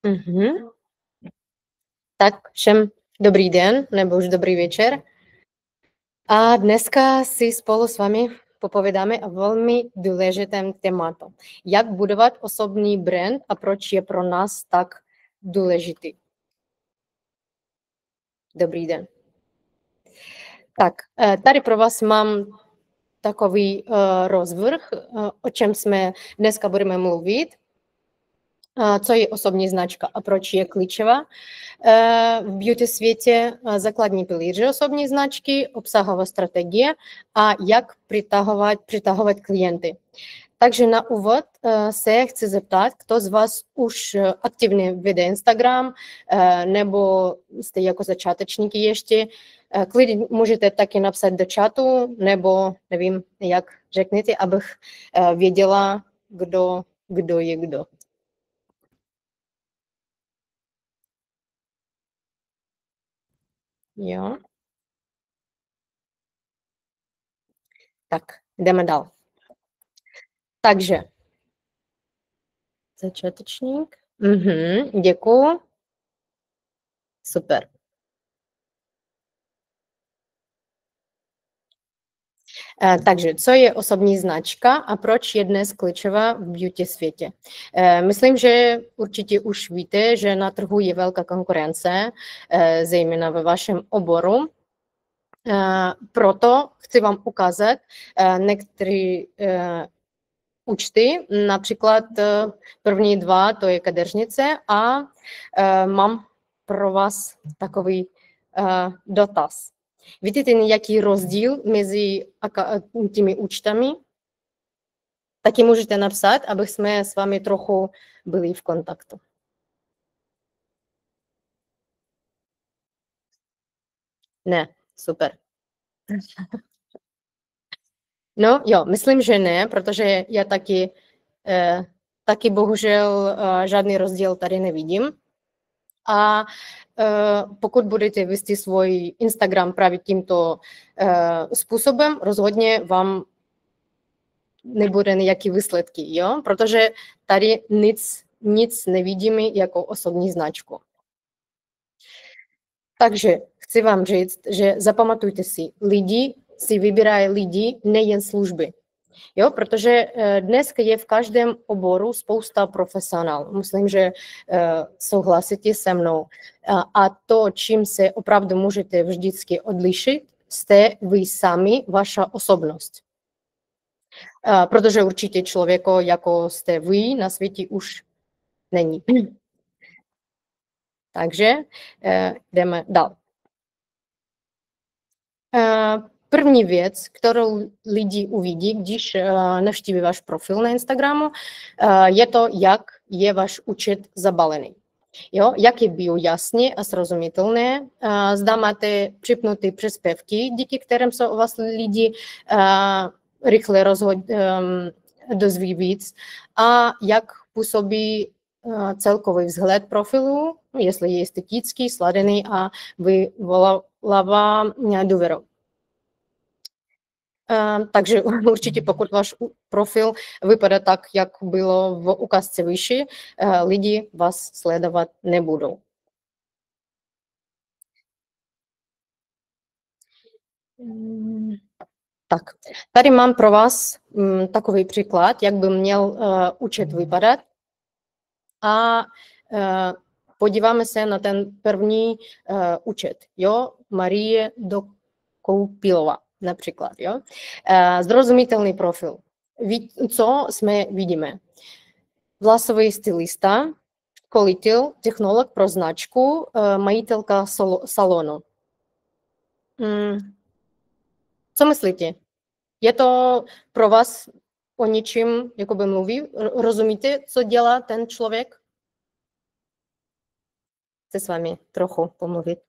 Mhm. Tak všem dobrý den, nebo už dobrý večer. A dneska si spolu s vami popovídáme o velmi důležitém tématu. Jak budovat osobní brand a proč je pro nás tak důležitý. Dobrý den. Tak, tady pro vás mám takový rozvrh, o čem jsme dneska budeme mluvit. Co je osobní značka a proč je klíčová v beauty světě, základní pilíře osobní značky, obsahová strategie a jak přitahovat klienty. Takže na úvod se chci zeptat, kdo z vás už aktivně vede Instagram, nebo jste jako začátečníky ještě. Klidně můžete taky napsat do chatu, nebo nevím, jak řeknete, abych věděla, kdo je kdo. Jo, tak jdeme dál. Takže začátečník. Děkuju. Super. Takže co je osobní značka a proč je dnes klíčová v beauty světě? Myslím, že určitě už víte, že na trhu je velká konkurence, zejména ve vašem oboru. Proto chci vám ukázat některé účty, například první dva, to je kadeřnice a mám pro vás takový dotaz. Vidíte nějaký rozdíl mezi těmi účtami? Taky můžete napsat, abych jsme s vámi trochu byli v kontaktu. Ne, super. No jo, myslím, že ne, protože já taky bohužel žádný rozdíl tady nevidím. A pokud budete vести svůj Instagram právě tímto způsobem, rozhodně vám nebude nějaký výsledky, jo? Protože tady nic nevidíme jako osobní značku. Takže chci vám říct, že zapamatujte si, lidi si vybírají lidi, nejen služby. Jo, protože dneska je v každém oboru spousta profesionálů. Myslím, že souhlasíte se mnou. A to, čím se opravdu můžete vždycky odlišit, jste vy sami, vaša osobnost. Protože určitě člověko, jako jste vy, na světě už není. Takže jdeme dál. První věc, kterou lidi uvidí, když navštíví váš profil na Instagramu, je to, jak je váš účet zabalený. Jo, jak je bio jasně a srozumitelné, zda máte připnuté příspěvky, díky kterým se o vás lidi rychle dozví víc a jak působí celkový vzhled profilu, jestli je estetický, sladený a vyvolává důvěru. Takže určitě pokud váš profil vypadá tak, jak bylo v ukázce výše, lidi vás sledovat nebudou. Tak, tady mám pro vás takový příklad, jak by měl účet vypadat. A podíváme se na ten první účet, jo, Marie Dokoupilova například, jo. Zrozumitelný profil. Co jsme vidíme? Vlasový stylista, školitel, technolog pro značku, majitelka salonu. Co myslíte? Je to pro vás o něčím jakoby mluví? Rozumíte, co dělá ten člověk? Chci s vámi trochu pomluvit.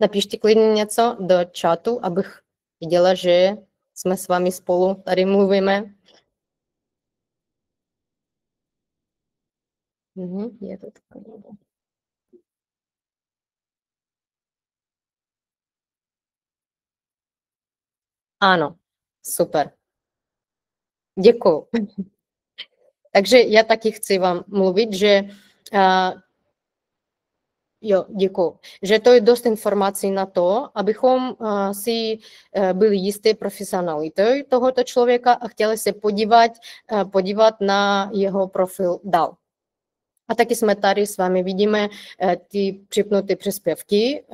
Napište klidně něco do chatu, abych viděla, že jsme s vámi spolu tady mluvíme. Je to takové. Ano, super. Děkuju. Takže já taky chci vám mluvit, že jo, děkuju. Že to je dost informací na to, abychom si byli jistí profesionalitou tohoto člověka a chtěli se podívat na jeho profil dál. A taky jsme tady s vámi vidíme ty připnuté příspěvky,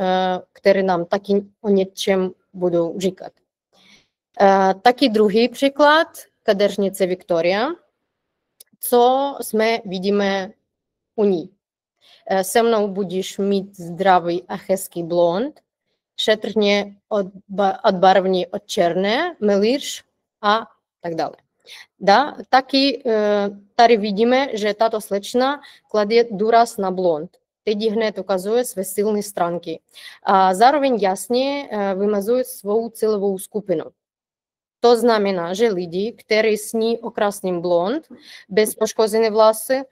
které nám taky o něčem budou říkat. Taky druhý příklad, kadeřnice Viktoria, co jsme vidíme u ní. Se mnou budeš mít zdravý a hezký blond, šetrně odbarvní od černé, melíř a tak dále. Taky tady vidíme, že tato slečna klade důraz na blond. Teď hned ukazuje své silné stránky. A zároveň jasně vymazuje svou cílovou skupinu. To znamená, že lidi, kteří sní o krásném blond, bez poškozené vlasy,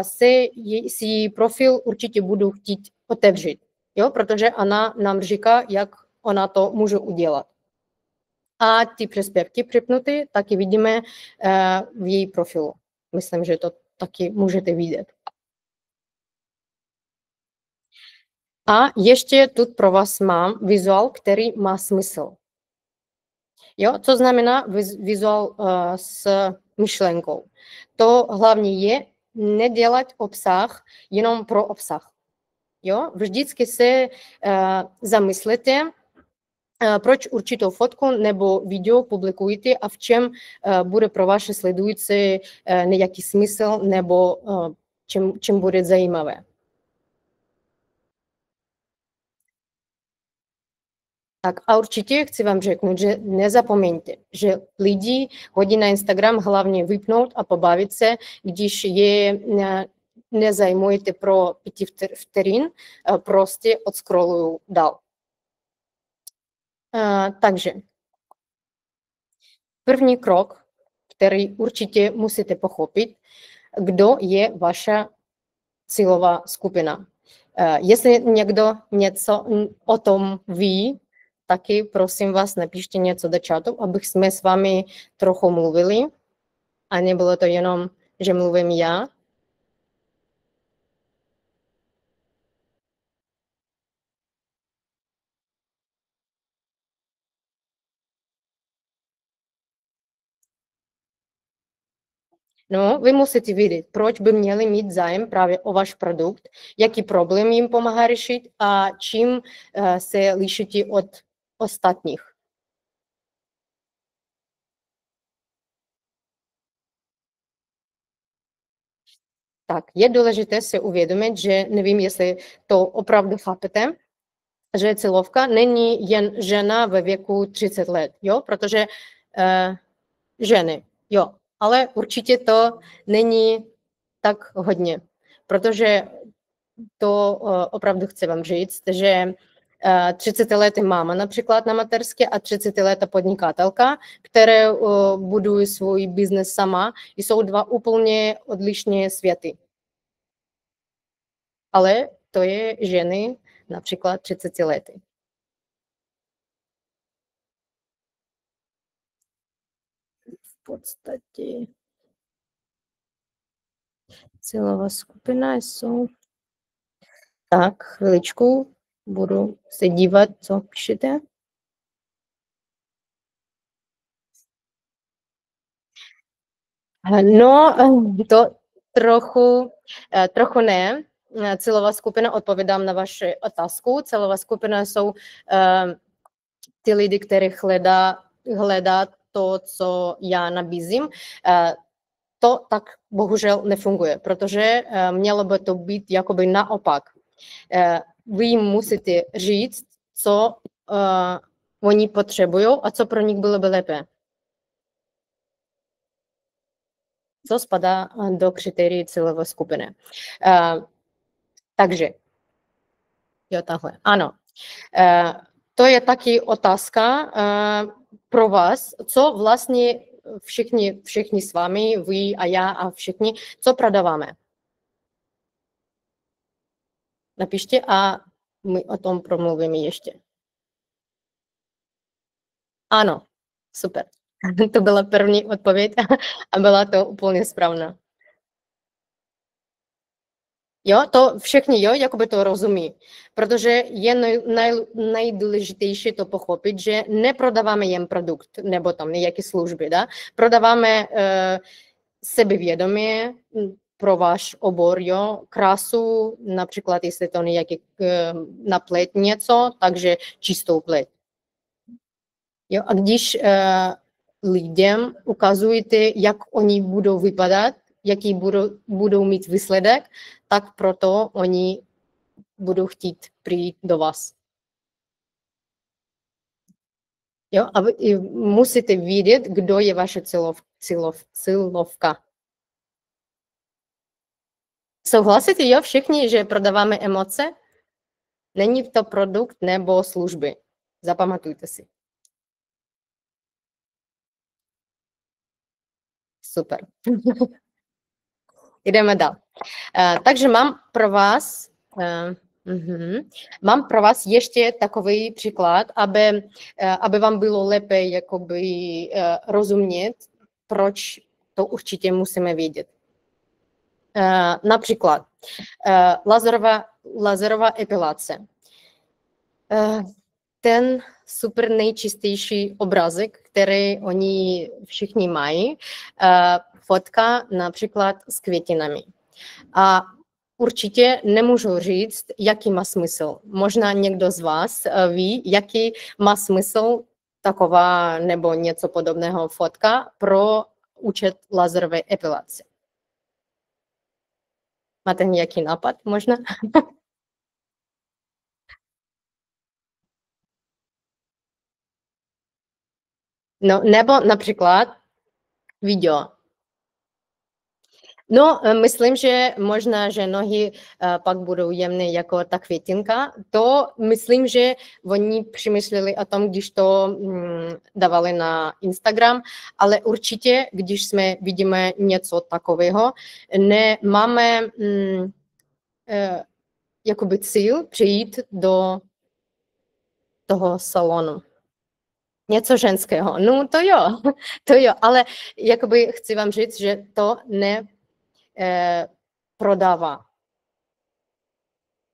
si její profil určitě budou chtít otevřít, jo? Protože ona nám říká, jak ona to může udělat. A ty příspěvky připnuty taky vidíme v její profilu. Myslím, že to taky můžete vidět. A ještě tu pro vás mám vizuál, který má smysl. Jo, co znamená vizuál s myšlenkou? To hlavně je nedělat obsah jenom pro obsah. Jo, vždycky se zamyslete, proč určitou fotku nebo video publikujete a v čem bude pro vaše sledující nějaký smysl nebo čím bude zajímavé. Tak a určitě chci vám řeknout, že nezapomeňte, že lidi hodí na Instagram hlavně vypnout a pobavit se, když je nezajmujete pro 5 vteřin, prostě odscrollují dál. Takže první krok, který určitě musíte pochopit, kdo je vaša cílová skupina. Jestli někdo něco o tom ví, taky prosím vás, napište něco do chatu, abych jsme s vámi trochu mluvili a nebylo to jenom, že mluvím já. No, vy musíte vědět, proč by měli mít zájem právě o váš produkt, jaký problém jim pomáhá řešit a čím se lišíte od ostatních. Tak, je důležité si uvědomit, že nevím, jestli to opravdu chápete, že cílovka není jen žena ve věku 30 let, jo, protože ženy, jo, ale určitě to není tak hodně, protože to opravdu chci vám říct, že 30letá máma například na mateřské a 30letá podnikatelka, které budují svůj biznes sama, jsou dva úplně odlišné světy. Ale to je ženy například 30 lety. V podstatě cílová skupina jsou... Tak, chviličku, budu se dívat, co píšete. No, to trochu ne. Cílová skupina, odpovídám na vaši otázku. Cílová skupina jsou ty lidi, kteří hledá to, co já nabízím. To tak bohužel nefunguje, protože mělo by to být jakoby naopak. Vy jim musíte říct, co oni potřebují a co pro nich bylo by lépe. Co spadá do kritérií cílové skupiny. Takže, jo, tahle, ano. To je taky otázka pro vás, co vlastně všichni s vámi, vy a já a všichni, co prodáváme. Napište a my o tom promluvíme ještě. Ano, super. To byla první odpověď a byla to úplně správná. Jo, to všichni, jo, jakoby to rozumí, protože je nejdůležitější to pochopit, že neprodáváme jen produkt nebo tam nějaké služby, da? Prodáváme sebevědomí pro váš obor, jo, krásu, například jestli to nějaký na pleť něco, takže čistou pleť. Jo, a když lidem ukazujete, jak oni budou vypadat, jaký budou mít výsledek, tak proto oni budou chtít přijít do vás. Jo, a vy musíte vědět, kdo je vaše cílovka. Souhlasíte, jo, všichni, že prodáváme emoce? Není to produkt nebo služby. Zapamatujte si. Super. Jdeme dál. Takže mám pro vás mám pro vás ještě takový příklad, aby vám bylo lépe jakoby rozumět, proč to určitě musíme vědět. Například laserová epilace. Ten super nejčistější obrázek, který oni všichni mají, fotka například s květinami. A určitě nemůžu říct, jaký má smysl. Možná někdo z vás ví, jaký má smysl taková nebo něco podobného fotka pro účet laserové epilace. Máte nějaký nápad možná? No, nebo například video. No, myslím, že možná, že nohy pak budou jemné jako ta květinka. To myslím, že oni přemýšleli o tom, když to dávali na Instagram, ale určitě, když jsme vidíme něco takového, nemáme jakoby cíl přijít do toho salonu. Něco ženského. No to jo, ale jakoby chci vám říct, že to prodává.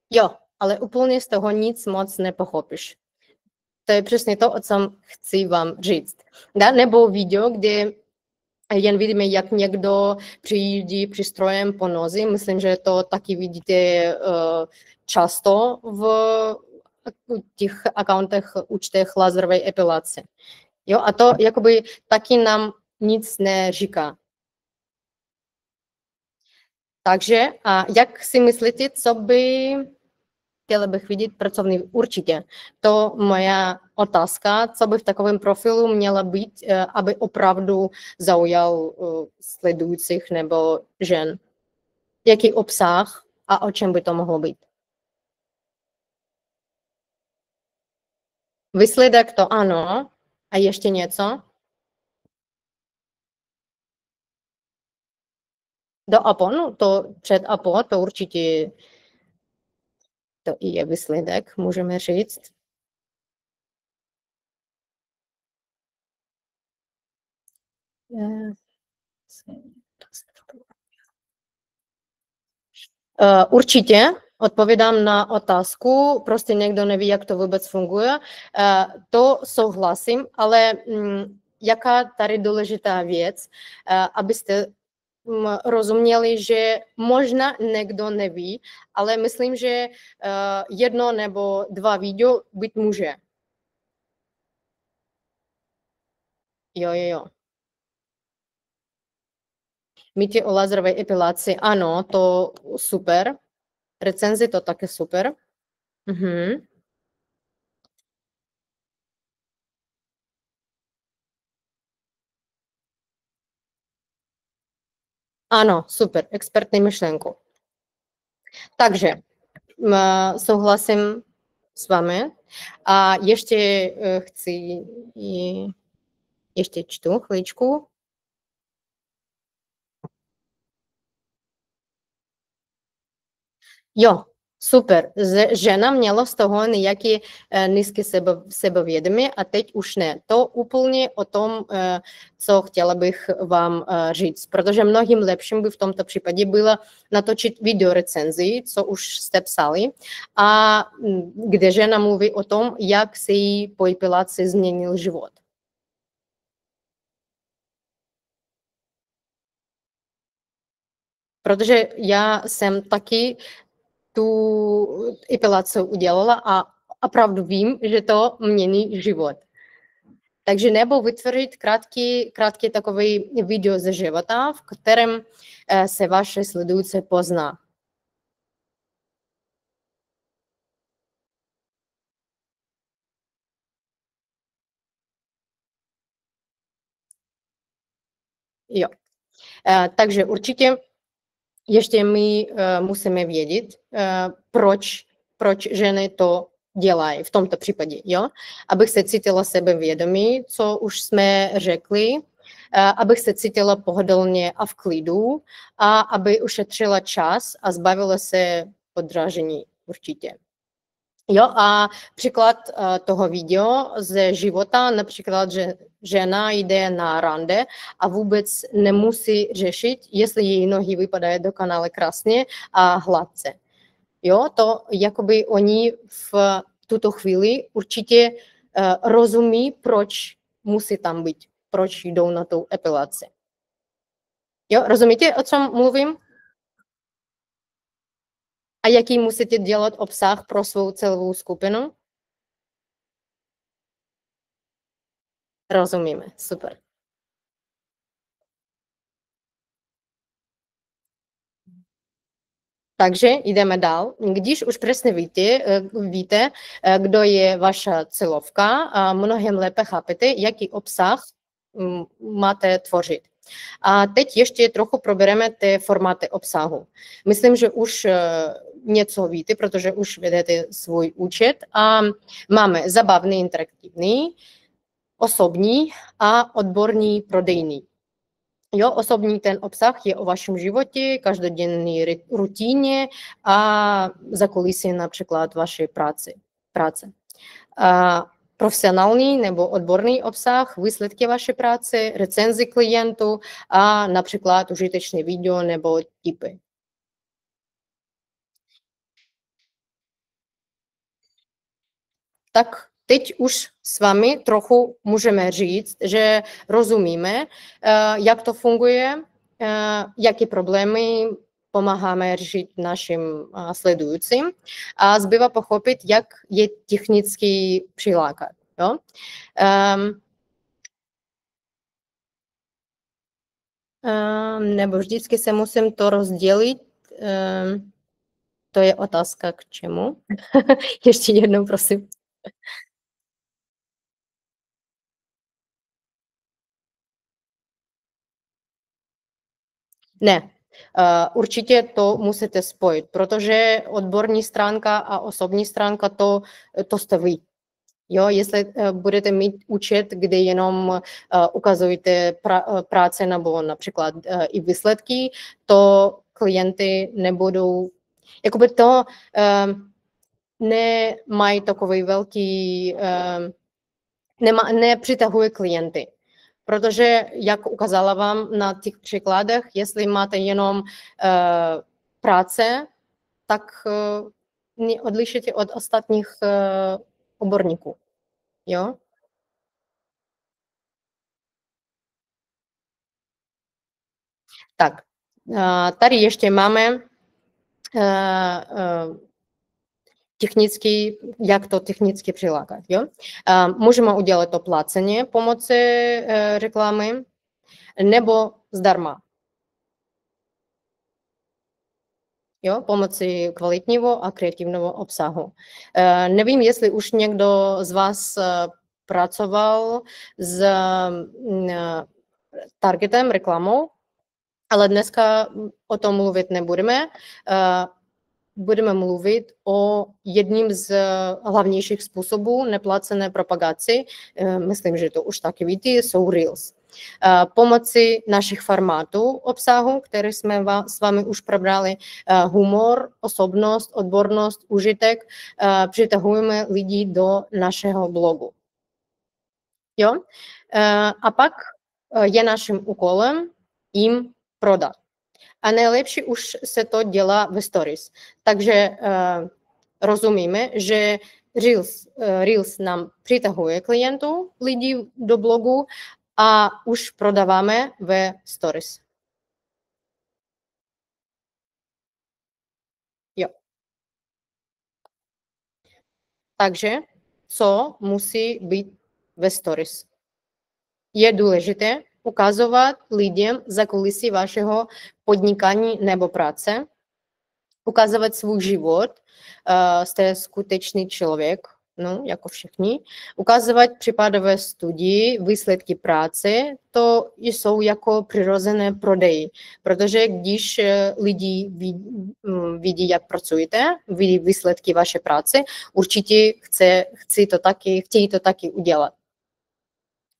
Jo, ale úplně z toho nic moc nepochopíš. To je přesně to, o čem chci vám říct. Da? Nebo video, kde jen vidíme, jak někdo přijíždí přístrojem po nozi. Myslím, že to taky vidíte často v těch akauntech, účtech laserové epilace. Jo, a to jakoby taky nám nic neříká. Takže a jak si myslíte, co by chtěla bych vidět pracovný? Určitě. To moja otázka, co by v takovém profilu měla být, aby opravdu zaujal sledujících nebo žen. Jaký obsah a o čem by to mohlo být? Výsledek to ano. A ještě něco? Do a po, no to před a po, to určitě to i je výsledek, můžeme říct. Určitě odpovídám na otázku, prostě někdo neví, jak to vůbec funguje. To souhlasím, ale jaká tady důležitá věc, abyste rozuměli, že možná někdo neví, ale myslím, že jedno nebo dva video být může. Jo. Mýty o laserové epilaci, ano, to super. Recenzi to také super. Ano, super, expertní myšlenku. Takže souhlasím s vámi a ještě chci, ještě čtu chvíličku. Jo, Super. Žena měla z toho nějaké nízké sebevědomí a teď už ne. To úplně o tom, co chtěla bych vám říct, protože mnohým lepším by v tomto případě bylo natočit videorecenzii, co už jste psali, a kde žena mluví o tom, jak se jí po epilaci změnil život. Protože já jsem taky tu epilaci udělala a opravdu vím, že to mění život. Takže nebo vytvořit krátký takový video ze života, v kterém se vaše sledující pozná. Jo. Takže určitě ještě my musíme vědět, proč ženy to dělají v tomto případě, jo? Abych se cítila sebevědomí, co už jsme řekli, abych se cítila pohodlně a v klidu a aby ušetřila čas a zbavila se podrážení určitě. Jo, a příklad toho video ze života, například, že žena jde na rande a vůbec nemusí řešit, jestli její nohy vypadají dokonale krásně a hladce. Jo, to jakoby oni v tuto chvíli určitě rozumí, proč musí tam být, proč jdou na tu epilaci. Jo, rozumíte, o čem mluvím? A jaký musíte dělat obsah pro svou celovou skupinu? Rozumíme, super. Takže jdeme dál. Když už přesně víte, kdo je vaša cílovka, a mnohem lépe chápete, jaký obsah máte tvořit. A teď ještě trochu probereme ty formáty obsahu. Myslím, že už něco víte, protože už vedete svůj účet a máme zabavný, interaktivní, osobní a odborný, prodejný. Jo, osobní ten obsah je o vašem životě, každodenní rutině a zákulisí například vaší práce. Profesionální nebo odborný obsah, výsledky vaší práce, recenzi klientů a například užitečné video nebo tipy. Tak teď už s vámi trochu můžeme říct, že rozumíme, jak to funguje, jaké problémy pomáháme řešit našim sledujícím a zbývá pochopit, jak je technicky přilákat. Jo? Nebo vždycky se musím to rozdělit. To je otázka k čemu. Ještě jednou, prosím. Ne, určitě to musíte spojit, protože odborní stránka a osobní stránka to jste vy. Jo, jestli budete mít účet, kde jenom ukazujete práce nebo například i výsledky, to klienty nebudou, jakoby to nemají takový velký, nepřitahuje klienty. Protože, jak ukázala vám na těch příkladech, jestli máte jenom práce, tak odlišíte od ostatních odborníků. Jo? Tak, tady ještě máme technicky, jak to technicky přilákat. Jo? Můžeme udělat to placeně pomocí reklamy nebo zdarma. Jo, pomocí kvalitního a kreativního obsahu. Nevím, jestli už někdo z vás pracoval s targetem, reklamou, ale dneska o tom mluvit nebudeme. Budeme mluvit o jedním z hlavnějších způsobů neplacené propagaci. Myslím, že to už taky víte, jsou Reels. pomocí našich formátů obsahu, které jsme s vámi už probrali, humor, osobnost, odbornost, užitek, přitahujeme lidi do našeho blogu. Jo? A pak je naším úkolem jim prodat. A nejlepší už se to dělá ve stories. Takže rozumíme, že Reels nám přitahuje klientů, lidí do blogu a už prodáváme ve stories. Jo. Takže co musí být ve stories? Je důležité ukazovat lidem za kulisy vašeho podnikání nebo práce, ukazovat svůj život, jste skutečný člověk, no, jako všichni, ukazovat případové studii, výsledky práce, to jsou jako přirozené prodeji, protože když lidi vidí, jak pracujete, vidí výsledky vaše práce, určitě chtějí to taky udělat.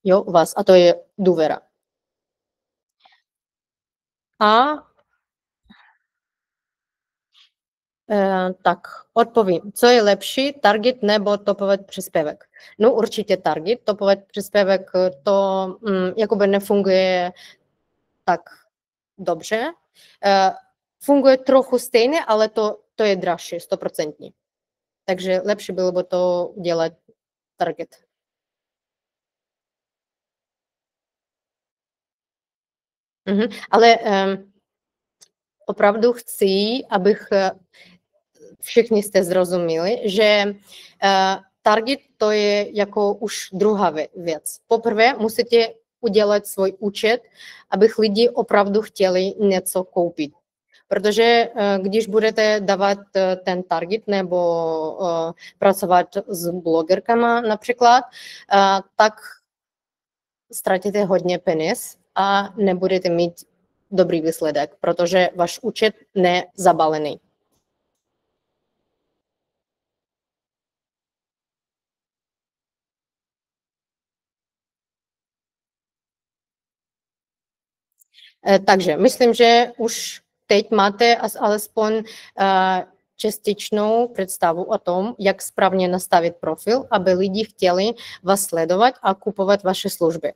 Jo, u vás, a to je důvěra. A tak odpovím, co je lepší, target nebo topovat příspěvek? No určitě target, topovat příspěvek to jakoby nefunguje tak dobře. Funguje trochu stejně, ale to je dražší, 100%. Takže lepší bylo by to dělat target. Ale opravdu chci, abych všichni jste zrozuměli, že target to je jako už druhá věc. Poprvé musíte udělat svůj účet, abych lidi opravdu chtěli něco koupit. Protože když budete dávat ten target nebo pracovat s blogerkama například, tak ztratíte hodně peněz a nebudete mít dobrý výsledek, protože váš účet nezabalený. Takže myslím, že už teď máte alespoň částečnou představu o tom, jak správně nastavit profil, aby lidi chtěli vás sledovat a kupovat vaše služby.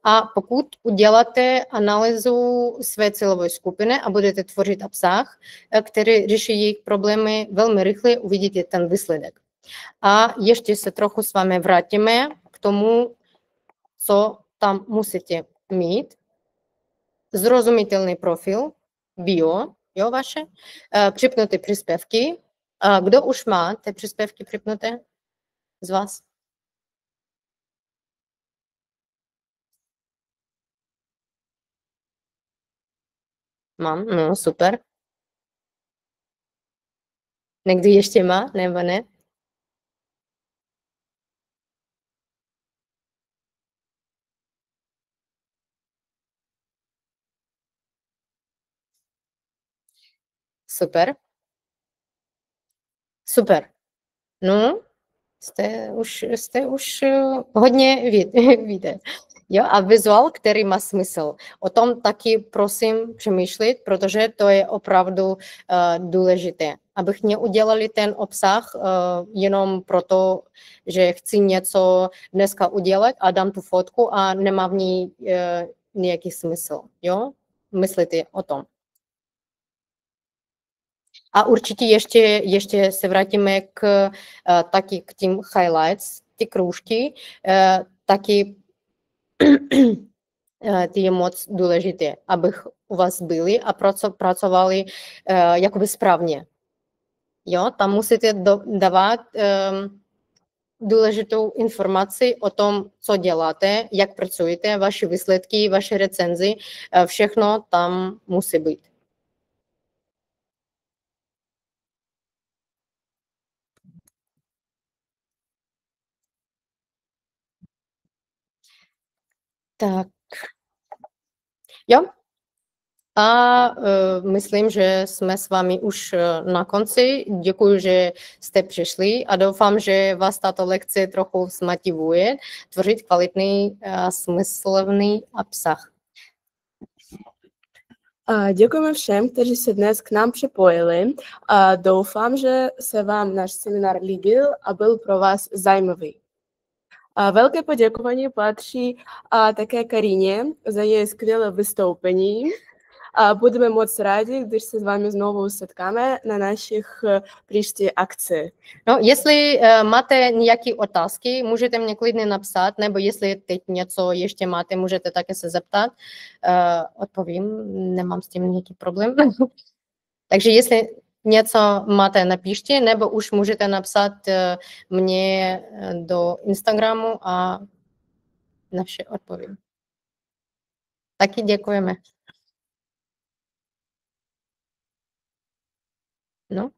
A pokud uděláte analýzu své cílové skupiny a budete tvořit obsah, který řeší jejich problémy velmi rychle, uvidíte ten výsledek. A ještě se trochu s vámi vrátíme k tomu, co tam musíte mít. Zrozumitelný profil, bio, jo, vaše, připnuté příspěvky. Kdo už má ty příspěvky připnuté z vás? Mám, no super. Někdy ještě má, nebo ne? Super. Super. No, jste už hodně víte. Jo, a vizuál, který má smysl. O tom taky prosím přemýšlet, protože to je opravdu důležité. Abych neudělali ten obsah jenom proto, že chci něco dneska udělat a dám tu fotku a nemá v ní nějaký smysl. Jo? Myslíte o tom. A určitě ještě se vrátíme taky k tím highlights, ty kroužky, taky ty je moc důležité, abych u vás byli a pracovali jakoby správně. Jo, tam musíte dávat důležitou informaci o tom, co děláte, jak pracujete, vaše výsledky, vaše recenzi, všechno tam musí být. Tak. Jo, A myslím, že jsme s vámi už na konci. Děkuji, že jste přišli a doufám, že vás tato lekce trochu zmotivuje tvořit kvalitný, smyslovný obsah. Děkujeme všem, kteří se dnes k nám připojili. Doufám, že se vám náš seminář líbil a byl pro vás zajímavý. Velké poděkování patří také Karině za její skvělé vystoupení. Budeme moc rádi, když se s vámi znovu setkáme na našich příští akci. No, jestli máte nějaké otázky, můžete mě klidně napsat, nebo jestli teď něco ještě máte, můžete také se zeptat. Odpovím, nemám s tím nějaký problém. Takže jestli něco máte, napište, nebo už můžete napsat mě do Instagramu a na vše odpovím. Taky děkujeme. No.